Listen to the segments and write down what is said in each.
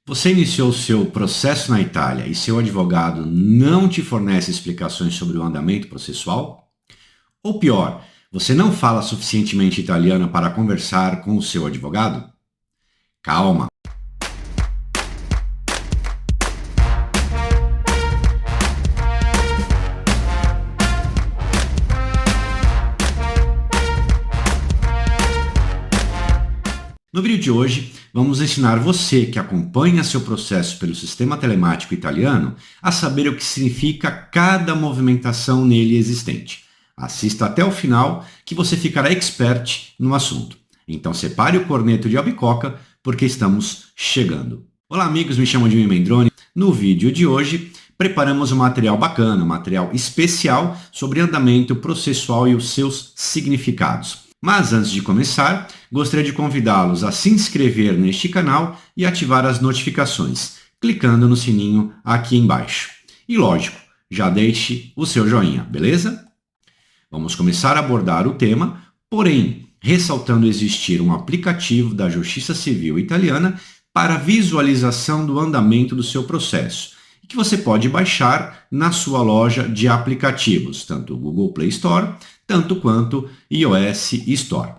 Você iniciou seu processo na Itália e seu advogado não te fornece explicações sobre o andamento processual? Ou pior, você não fala suficientemente italiano para conversar com o seu advogado? Calma! No vídeo de hoje, vamos ensinar você que acompanha seu processo pelo sistema telemático italiano a saber o que significa cada movimentação nele existente. Assista até o final que você ficará expert no assunto. Então separe o corneto de albicoca porque estamos chegando. Olá amigos, me chamo Jimmy Mendroni. No vídeo de hoje, preparamos um material bacana, um material especial sobre andamento processual e os seus significados. Mas antes de começar, gostaria de convidá-los a se inscrever neste canal e ativar as notificações, clicando no sininho aqui embaixo. E lógico, já deixe o seu joinha, beleza? Vamos começar a abordar o tema, porém, ressaltando existir um aplicativo da Justiça Civil Italiana para visualização do andamento do seu processo, que você pode baixar na sua loja de aplicativos, tanto o Google Play Store, tanto quanto iOS Store.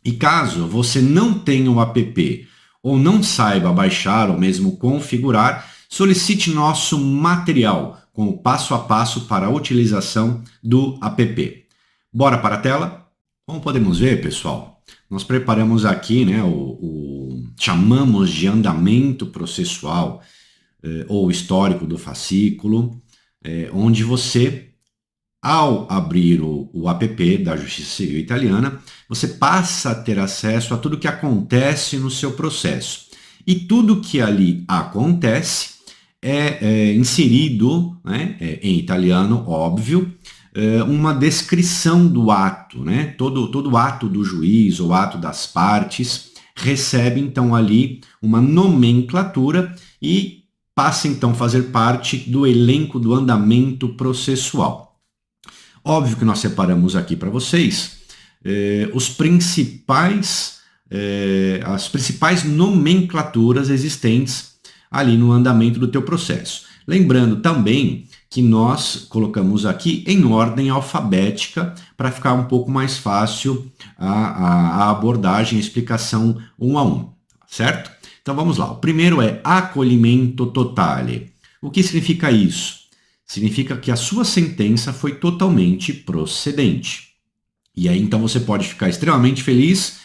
E caso você não tenha o app ou não saiba baixar ou mesmo configurar, solicite nosso material com o passo a passo para a utilização do app. Bora para a tela? Como podemos ver, pessoal, nós preparamos aqui, chamamos de andamento processual, ou histórico do fascículo, onde você, ao abrir o app da Justiça Civil Italiana, você passa a ter acesso a tudo que acontece no seu processo. E tudo que ali acontece é inserido, em italiano, óbvio, uma descrição do ato. Todo ato do juiz ou ato das partes recebe, então, ali uma nomenclatura e passa então a fazer parte do elenco do andamento processual. Óbvio que nós separamos aqui para vocês as principais nomenclaturas existentes ali no andamento do teu processo. Lembrando também que nós colocamos aqui em ordem alfabética para ficar um pouco mais fácil a abordagem, a explicação um a um, certo? Então vamos lá, o primeiro é acolhimento totale. O que significa isso? Significa que a sua sentença foi totalmente procedente. E aí então você pode ficar extremamente feliz,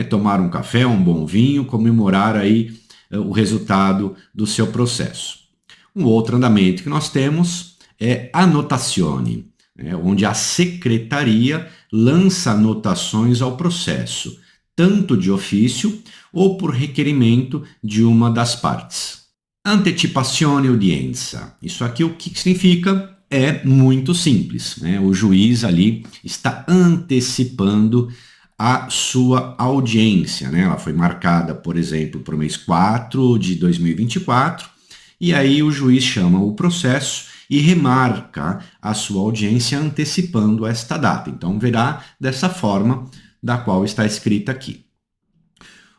tomar um café, um bom vinho, comemorar aí o resultado do seu processo. Um outro andamento que nós temos é annotazione, onde a secretaria lança anotações ao processo, tanto de ofício ou por requerimento de uma das partes. Antecipazione udienza. Isso aqui o que significa? É muito simples. O juiz ali está antecipando a sua audiência. Ela foi marcada, por exemplo, para o mês 4 de 2024, e aí o juiz chama o processo e remarca a sua audiência antecipando esta data. Então verá dessa forma da qual está escrita aqui.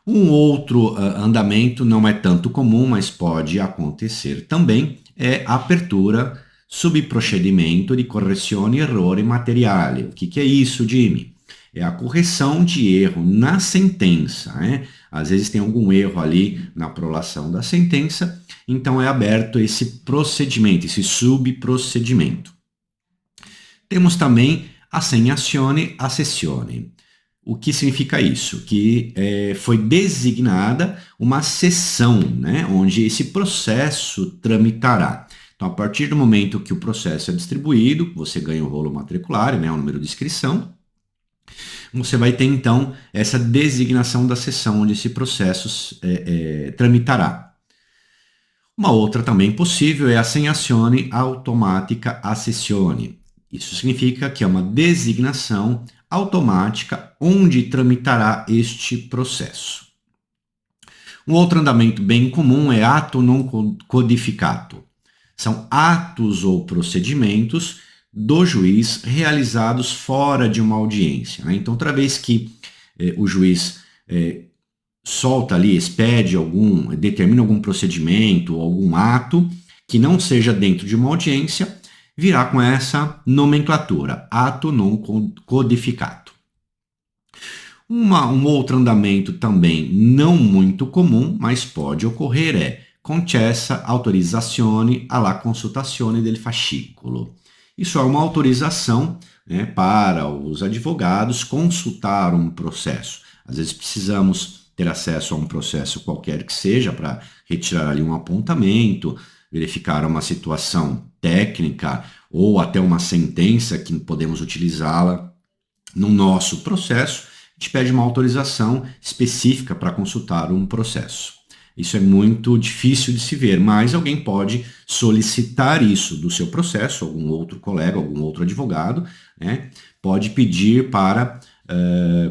Um outro andamento não é tanto comum, mas pode acontecer também, é a apertura subprocedimento di correzione errore materiale. O que é isso, Jimmy? É a correção de erro na sentença. Às vezes tem algum erro ali na prolação da sentença, então é aberto esse procedimento, esse subprocedimento. Temos também assegnazione a sessione. O que significa isso? Que foi designada uma sessão, onde esse processo tramitará. Então, a partir do momento que o processo é distribuído, você ganha o rolo matricular, o número de inscrição, você vai ter, então, essa designação da sessão onde esse processo tramitará. Uma outra também possível é a assegnazione automatica a sessione. Isso significa que é uma designação automática onde tramitará este processo. Um outro andamento bem comum é ato non codificato. São atos ou procedimentos do juiz realizados fora de uma audiência. Então, toda vez que o juiz solta ali, expede determina algum procedimento, algum ato que não seja dentro de uma audiência, virá com essa nomenclatura, ato non codificato. Um outro andamento também não muito comum, mas pode ocorrer é concessa autorizzazione alla consultazione del fascicolo. Isso é uma autorização, né, para os advogados consultar um processo. Às vezes precisamos ter acesso a um processo qualquer que seja para retirar ali um apontamento, verificar uma situação técnica ou até uma sentença que podemos utilizá-la no nosso processo. A gente pede uma autorização específica para consultar um processo. Isso é muito difícil de se ver, mas alguém pode solicitar isso do seu processo, algum outro colega, algum outro advogado, né, pode pedir para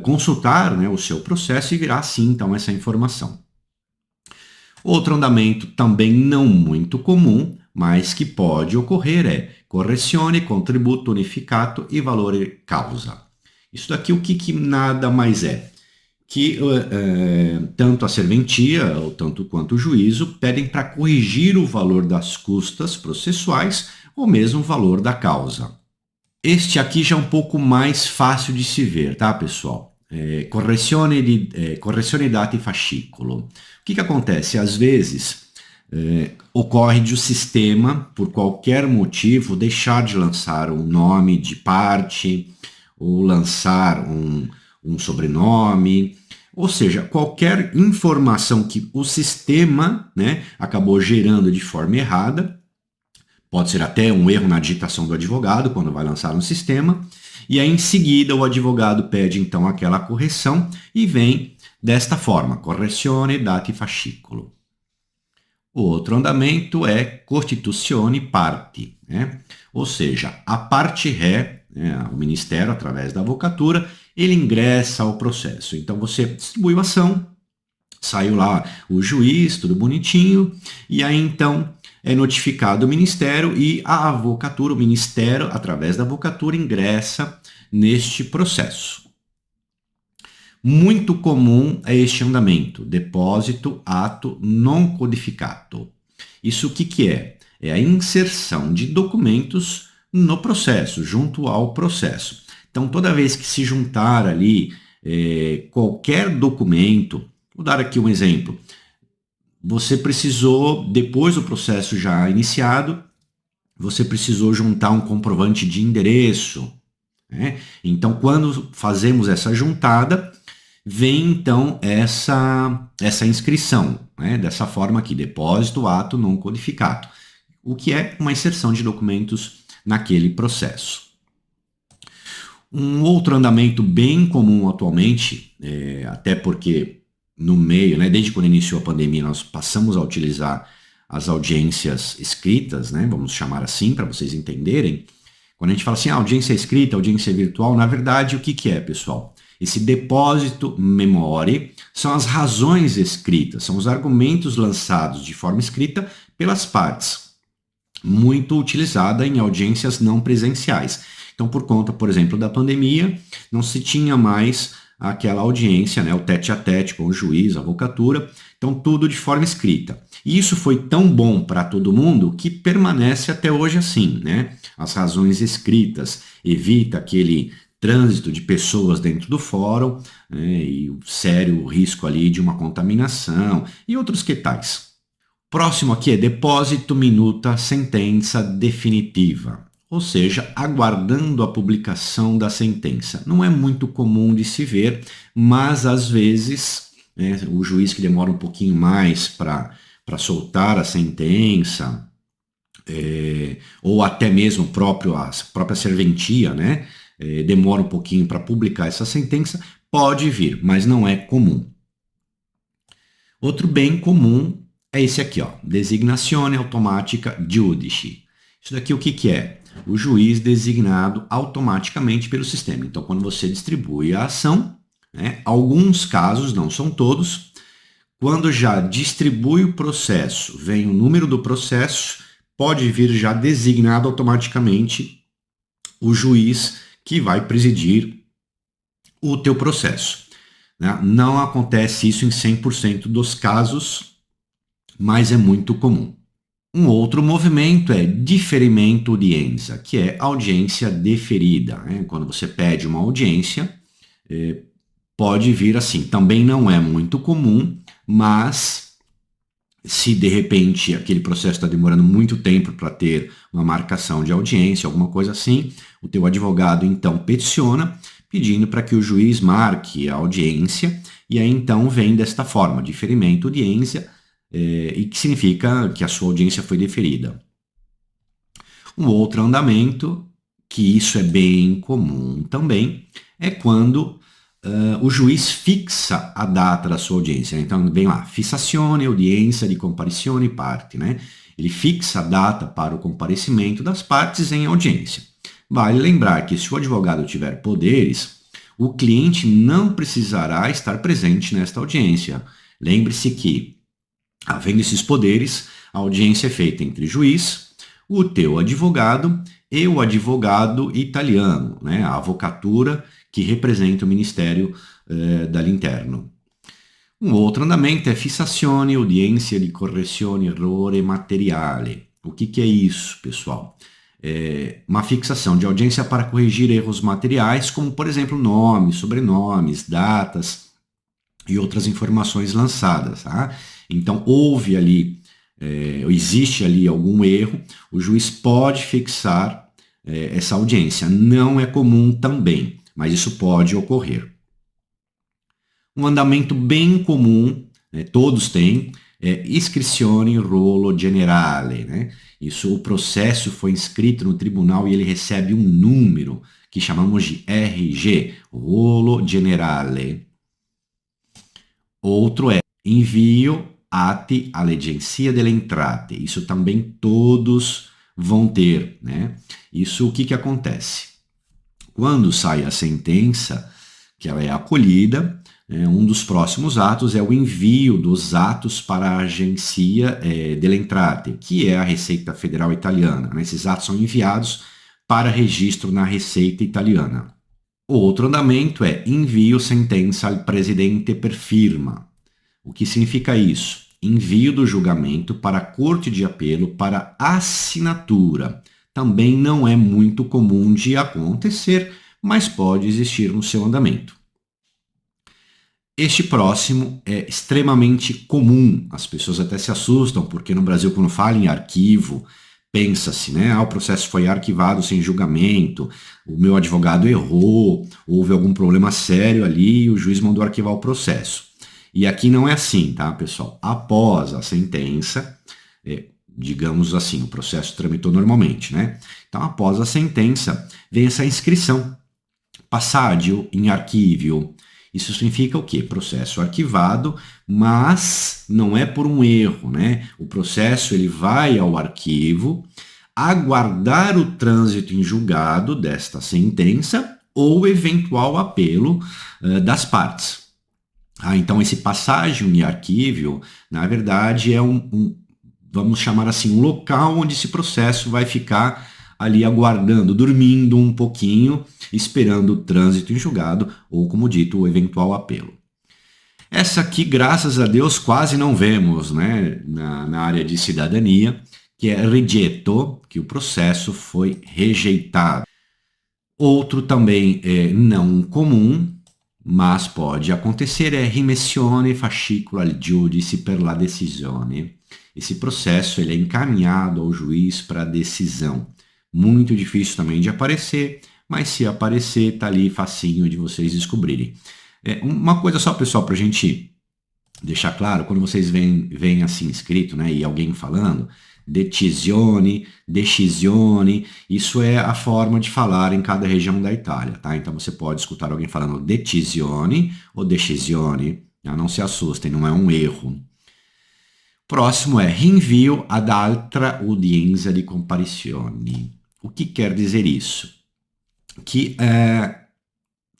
consultar, né, o seu processo e virá sim, então, essa informação. Outro andamento também não muito comum, mas que pode ocorrer é correzione, contributo unificato e valore causa. Isso daqui o que nada mais é? Que tanto a serventia, ou tanto quanto o juízo, pedem para corrigir o valor das custas processuais ou mesmo o valor da causa. Este aqui já é um pouco mais fácil de se ver, tá, pessoal? Correzione dati fascicolo. O que acontece? Às vezes ocorre de o sistema, por qualquer motivo, deixar de lançar um nome de parte ou lançar um sobrenome, ou seja, qualquer informação que o sistema, né, acabou gerando de forma errada, pode ser até um erro na digitação do advogado quando vai lançar no sistema, e aí em seguida o advogado pede então aquela correção e vem desta forma, correzione dati fascicolo. O outro andamento é constitutione parti, né? Ou seja, a parte ré, né, o Ministério, através da avocatura, ele ingressa ao processo. Então você distribuiu a ação, saiu lá o juiz, tudo bonitinho, e aí então é notificado o Ministério e a avocatura, o Ministério, através da avocatura, ingressa neste processo. Muito comum é este andamento, depósito, ato non codificato. Isso o que é? É a inserção de documentos no processo, junto ao processo. Então, toda vez que se juntar ali qualquer documento, vou dar aqui um exemplo. Você precisou, depois do processo já iniciado, você precisou juntar um comprovante de endereço, né? Então, quando fazemos essa juntada, vem então essa inscrição, né? Dessa forma aqui, depósito, ato non codificato, o que é uma inserção de documentos naquele processo. Um outro andamento bem comum atualmente, até porque no meio, né, desde quando iniciou a pandemia, nós passamos a utilizar as audiências escritas, né, vamos chamar assim para vocês entenderem. Quando a gente fala assim, audiência escrita, audiência virtual, na verdade, o que é, pessoal? Esse depósito memória são as razões escritas, são os argumentos lançados de forma escrita pelas partes, muito utilizada em audiências não presenciais. Então, por conta, por exemplo, da pandemia, não se tinha mais aquela audiência, né, o tete-a-tete com o juiz, a avocatura, então tudo de forma escrita. E isso foi tão bom para todo mundo que permanece até hoje assim, né? As razões escritas, evita aquele trânsito de pessoas dentro do fórum, né, e o sério risco ali de uma contaminação e outros que tais. Próximo aqui é depósito minuta sentença definitiva, ou seja, aguardando a publicação da sentença. Não é muito comum de se ver, mas às vezes, né, o juiz que demora um pouquinho mais para soltar a sentença, ou até mesmo a própria serventia, né, demora um pouquinho para publicar essa sentença, pode vir, mas não é comum. Outro bem comum é esse aqui, ó, designazione automática giudice. Isso daqui o que é? O juiz designado automaticamente pelo sistema. Então, quando você distribui a ação, né, alguns casos, não são todos, quando já distribui o processo, vem o número do processo, pode vir já designado automaticamente o juiz que vai presidir o teu processo. né? Não acontece isso em 100% dos casos, mas é muito comum. Um outro movimento é diferimento audiência, que é audiência deferida, né? Quando você pede uma audiência, pode vir assim. Também não é muito comum, mas se de repente aquele processo está demorando muito tempo para ter uma marcação de audiência, alguma coisa assim, o teu advogado então peticiona pedindo para que o juiz marque a audiência, e aí então vem desta forma, diferimento audiência, e que significa que a sua audiência foi deferida. Um outro andamento, que isso é bem comum também, é quando o juiz fixa a data da sua audiência. Então vem lá, fissazione, audiência di comparizione parte, né? Ele fixa a data para o comparecimento das partes em audiência. Vale lembrar que se o advogado tiver poderes, o cliente não precisará estar presente nesta audiência. Lembre-se que, havendo esses poderes, a audiência é feita entre juiz, o teu advogado e o advogado italiano, né? A avocatura que representa o Ministério dall'Interno. Um outro andamento é fissazione, audiência di correzione errore materiale. O que é isso, pessoal? É uma fixação de audiência para corrigir erros materiais, como, por exemplo, nomes, sobrenomes, datas e outras informações lançadas. Tá? Então, houve ali, existe ali algum erro, o juiz pode fixar essa audiência. Não é comum também, mas isso pode ocorrer. Um andamento bem comum, né, todos têm, é iscrizione rolo generale. Né? Isso, o processo foi inscrito no tribunal e ele recebe um número que chamamos de RG, rolo generale. Outro é envio atti all'Agenzia delle Entrate. Isso também todos vão ter. Né? Isso, o que acontece? Quando sai a sentença, que ela é acolhida, um dos próximos atos é o envio dos atos para a Agenzia delle Entrate, que é a Receita Federal Italiana. Esses atos são enviados para registro na Receita Italiana. O outro andamento é envio sentença al presidente per firma. O que significa isso? Envio do julgamento para a Corte de Apelo para assinatura. Também não é muito comum de acontecer, mas pode existir no seu andamento. Este próximo é extremamente comum, as pessoas até se assustam, porque no Brasil, quando fala em arquivo, pensa-se, né? O processo foi arquivado sem julgamento, o meu advogado errou, houve algum problema sério ali e o juiz mandou arquivar o processo. E aqui não é assim, tá, pessoal? Após a sentença, digamos assim, o processo tramitou normalmente, né? Então, após a sentença, vem essa inscrição, passaggio in archivio. Isso significa o quê? Processo arquivado, mas não é por um erro, né? O processo ele vai ao arquivo aguardar o trânsito em julgado desta sentença ou eventual apelo das partes. Então, esse passaggio in archivio, na verdade, é vamos chamar assim, um local onde esse processo vai ficar ali aguardando, dormindo um pouquinho, esperando o trânsito em julgado ou, como dito, o eventual apelo. Essa aqui, graças a Deus, quase não vemos, né, na área de cidadania, que é rigetto, que o processo foi rejeitado. Outro também não comum, mas pode acontecer, é rimessione fascicolo al giudice per la decisione. Esse processo ele é encaminhado ao juiz para decisão. Muito difícil também de aparecer, mas se aparecer, tá ali facinho de vocês descobrirem. Uma coisa só, pessoal, para a gente deixar claro, quando vocês veem assim escrito, né, e alguém falando, decisione, isso é a forma de falar em cada região da Itália, tá? Então você pode escutar alguém falando decisione ou decisione, não se assustem, não é um erro. Próximo é rinvio ad altra udienza di comparizione. O que quer dizer isso? Que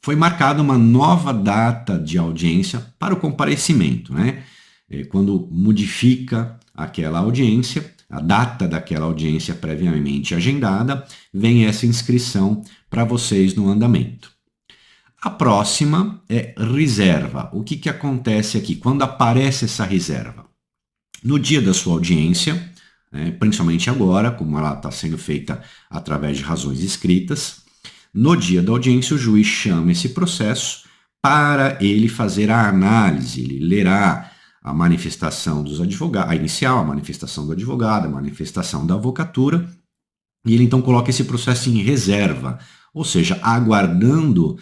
foi marcada uma nova data de audiência para o comparecimento, né? Quando modifica aquela audiência, a data daquela audiência previamente agendada, vem essa inscrição para vocês no andamento. A próxima é reserva. O que acontece aqui? Quando aparece essa reserva? No dia da sua audiência, principalmente agora, como ela está sendo feita através de razões escritas, no dia da audiência o juiz chama esse processo para ele fazer a análise, ele lerá a manifestação dos advogados, a inicial, a manifestação do advogado, a manifestação da avocatura, e ele então coloca esse processo em reserva, ou seja, aguardando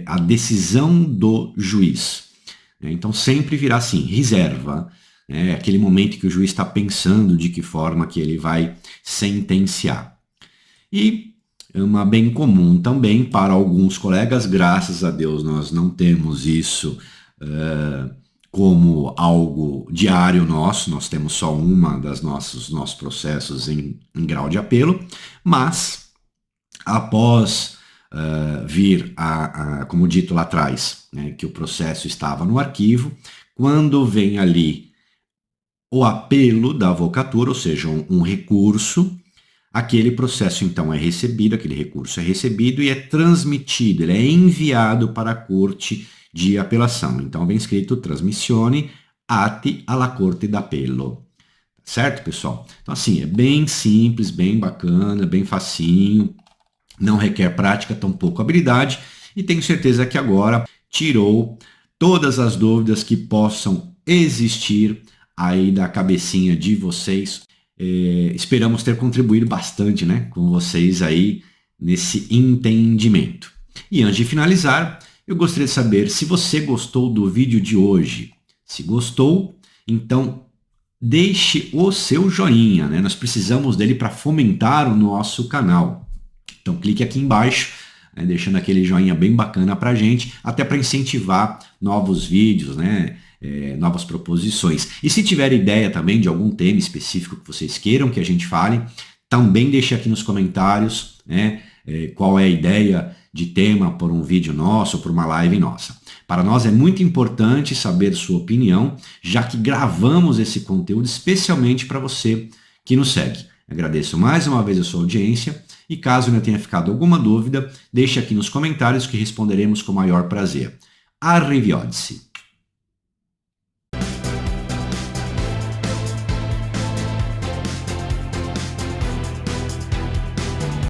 a decisão do juiz. Então sempre virá assim, reserva, aquele momento que o juiz está pensando de que forma que ele vai sentenciar. E uma bem comum também para alguns colegas, graças a Deus nós não temos isso como algo diário nosso, nós temos só uma das nossos processos em grau de apelo, mas após vir como dito lá atrás, que o processo estava no arquivo, quando vem ali o apelo da avocatura, ou seja, um recurso, aquele processo então é recebido, aquele recurso é recebido e é transmitido, ele é enviado para a corte de apelação. Então vem escrito trasmissione atti alla corte d'appello. Certo, pessoal? Então assim, é bem simples, bem bacana, bem facinho, não requer prática, tampouco habilidade, e tenho certeza que agora tirou todas as dúvidas que possam existir aí da cabecinha de vocês. Esperamos ter contribuído bastante, com vocês aí nesse entendimento. E antes de finalizar, eu gostaria de saber se você gostou do vídeo de hoje. Se gostou, então deixe o seu joinha, Nós precisamos dele para fomentar o nosso canal. Então clique aqui embaixo, deixando aquele joinha bem bacana para a gente, até para incentivar novos vídeos, novas proposições. E se tiver ideia também de algum tema específico que vocês queiram que a gente fale, também deixe aqui nos comentários qual é a ideia de tema por um vídeo nosso ou por uma live nossa. Para nós é muito importante saber sua opinião, já que gravamos esse conteúdo especialmente para você que nos segue. Agradeço mais uma vez a sua audiência e caso ainda tenha ficado alguma dúvida, deixe aqui nos comentários que responderemos com o maior prazer. Arrivederci!